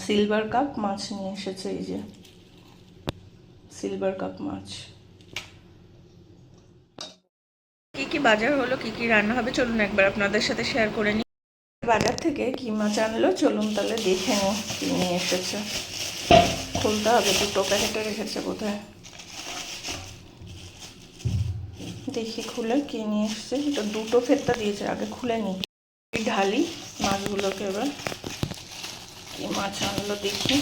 Silver cup মাছ নিয়ে এসেছে, এই যে সিলভার কাপ মাছ। কি কি বাজার হলো, কি কি রান্না হবে চলুন একবার আপনাদের সাথে শেয়ার করে নিই। বাজার থেকে কি মাছ আনলো চলুন তাহলে দেখে নিই কি নিয়ে এসেছে। খুলতে হবে, দুটো প্যাকেটে রেখেছে বোধহয়। দেখি খুলে কি নিয়ে এসছে। এটা দুটো ফেরতা দিয়েছে, আগে খুলে নিই। ঢালি মাছগুলোকে, এবার কি মাছ আনলো দেখি।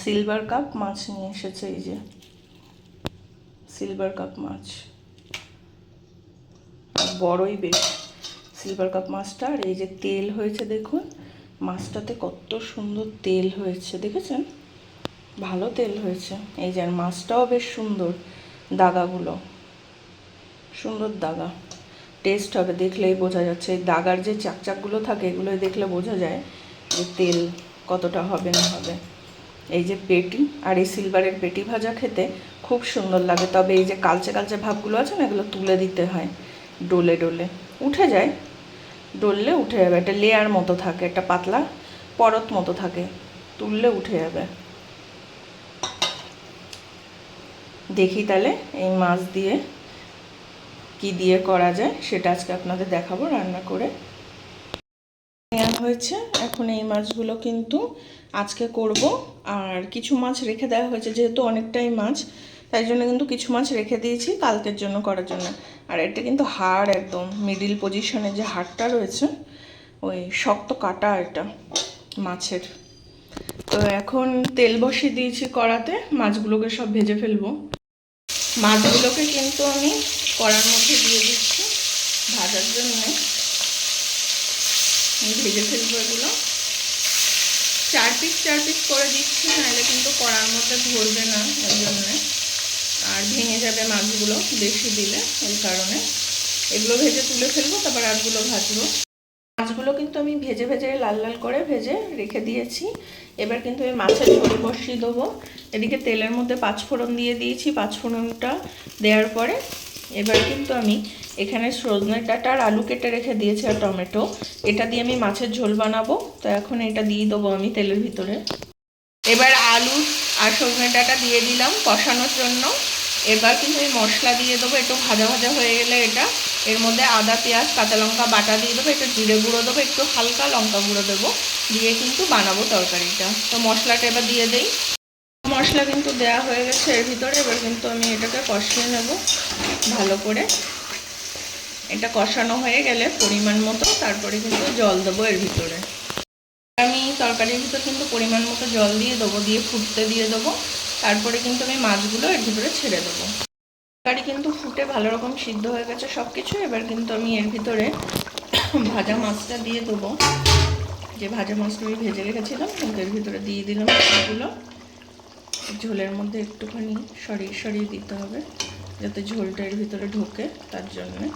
সিলভার কাপ মাছ নিয়ে এসেছে, এই যে সিলভার কাপ মাছ, আর বড়ই বেশ সিলভার কাপ মাছটা। আর এই যে তেল হয়েছে দেখুন, মাছটাতে কত সুন্দর তেল হয়েছে, দেখেছেন? ভালো তেল হয়েছে। এই যে আর মাছটাও বেশ সুন্দর, দাগাগুলো সুন্দর দাগা, টেস্ট হবে, দেখলেই বোঝা যাচ্ছে। এই দাগার যে চাকচাকগুলো থাকে এগুলো দেখলে বোঝা যায় যে তেল কতটা হবে না হবে। এই যে পেটি, আর এই সিলভারের পেটি ভাজা খেতে খুব সুন্দর লাগে, তবে এই যে কালচে কালচে ভাবগুলো আছে না, এগুলো তুলে দিতে হয়। ডলে ডলে উঠে যায়, ডললে উঠে যাবে। একটা লেয়ার মতো থাকে, একটা পাতলা পরত মতো থাকে, তুললে উঠে যাবে। দেখি তাহলে এই মাছ দিয়ে কি দিয়ে করা যায় সেটা আজকে আপনাদের দেখাবো রান্না করে। নেওয়া হয়েছে, এখন এই মাছগুলো কিন্তু আজকে করব। আর কিছু মাছ রেখে দেওয়া হয়েছে, যেহেতু অনেকটাই মাছ তাই জন্য কিন্তু কিছু মাছ রেখে দিয়েছি কালকের জন্য করার জন্য। আর এটা কিন্তু হাড়, একদম মিডিল পজিশনে যে হাড়টা রয়েছে ওই শক্ত কাটা এটা মাছের। তো এখন তেল বসিয়ে দিয়েছি কড়াতে, মাছগুলোকে সব ভেজে ফেলবো। মাছগুলোকে কিন্তু আমি কড়ার মধ্যে দিয়ে দিচ্ছি ভাজার জন্যে, ভেজে ফেলবো এগুলো। চার পিস করে দিচ্ছি, নাহলে কিন্তু কড়ার মধ্যে ধরবে না ওই জন্যে, আর ভেঙে যাবে মাছগুলো বেশি দিলে। ওই কারণে এগুলো ভেজে তুলে ফেলবো, তারপর আরগুলো ভাজবো। মাছগুলো কিন্তু আমি ভেজে ভেজে লাল লাল করে ভেজে রেখে দিয়েছি। এবার কিন্তু আমি মাছের ঝোল বসিয়ে দেবো। এদিকে তেলের মধ্যে পাঁচফোড়ন দিয়ে দিয়েছি। পাঁচফোড়নটা দেওয়ার পরে এবার কিন্তু আমি এখানে সজনে ডাঁটা আর আলু কেটে রেখে দিয়েছি, আর টমেটো, এটা দিয়ে আমি মাছের ঝোল বানাবো। তো এখন এটা দিয়ে দেবো আমি তেলের ভিতরে। এবার আলু আর সজনে ডাঁটা দিয়ে দিলাম কষানোর জন্য। এবার কিন্তু এই মশলা দিয়ে দেবো, একটু ভাজা ভাজা হয়ে গেলে এটা এর মধ্যে আদা পেঁয়াজ কাঁচা লঙ্কা বাটা দিয়ে দেবো, একটু জিরে গুঁড়ো দেবো, একটু হালকা লঙ্কা গুঁড়ো দেবো, দিয়ে কিন্তু বানাবো তরকারিটা। তো মশলাটা এবার দিয়ে দেই। মশলা কিন্তু দেওয়া হয়ে গেছে এর ভিতরে। এবার কিন্তু আমি এটাকে কষিয়ে নেব ভালো করে। এটা কষানো হয়ে গেলে পরিমাণ মতো তারপরে কিন্তু জল দেবো এর ভিতরে। আমি তরকারির ভিতর কিন্তু পরিমাণ মতো জল দিয়ে দেবো, দিয়ে ফুটতে দিয়ে দেবো। তারপরে কিন্তু আমি মাছগুলো এর ভিতরে ছেড়ে দেবো। তরকারি কিন্তু ফুটে ভালো রকম সিদ্ধ হয়ে গেছে সব কিছু। এবার কিন্তু আমি এর ভিতরে ভাজা মাছটা দিয়ে দেবো, যে ভাজা মাছটা আমি ভেজে রেখেছিলাম কিন্তু এর ভিতরে দিয়ে দিলাম। এগুলো ঝোলের মধ্যে একটুখানি সরিয়ে সরিয়ে দিতে হবে যাতে ঝোলটা এর ভিতরে ঢোকে, তার জন্যে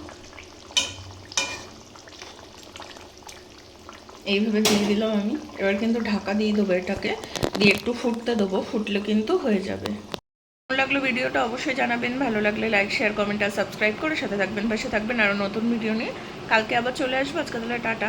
এইভাবে দিয়ে দিলাম আমি। এবার কিন্তু ঢাকা দিয়ে দেবো, এটাকে দিয়ে একটু ফুটতে দেবো, ফুটলে কিন্তু হয়ে যাবে। ভালো লাগলো ভিডিওটা অবশ্যই জানাবেন, ভালো লাগলে লাইক শেয়ার কমেন্ট আর সাবস্ক্রাইব করে সাথে থাকবেন, পাশে থাকবেন। আরও নতুন ভিডিও নিয়ে কালকে আবার চলে আসবো। আজকে তাহলে টাটা।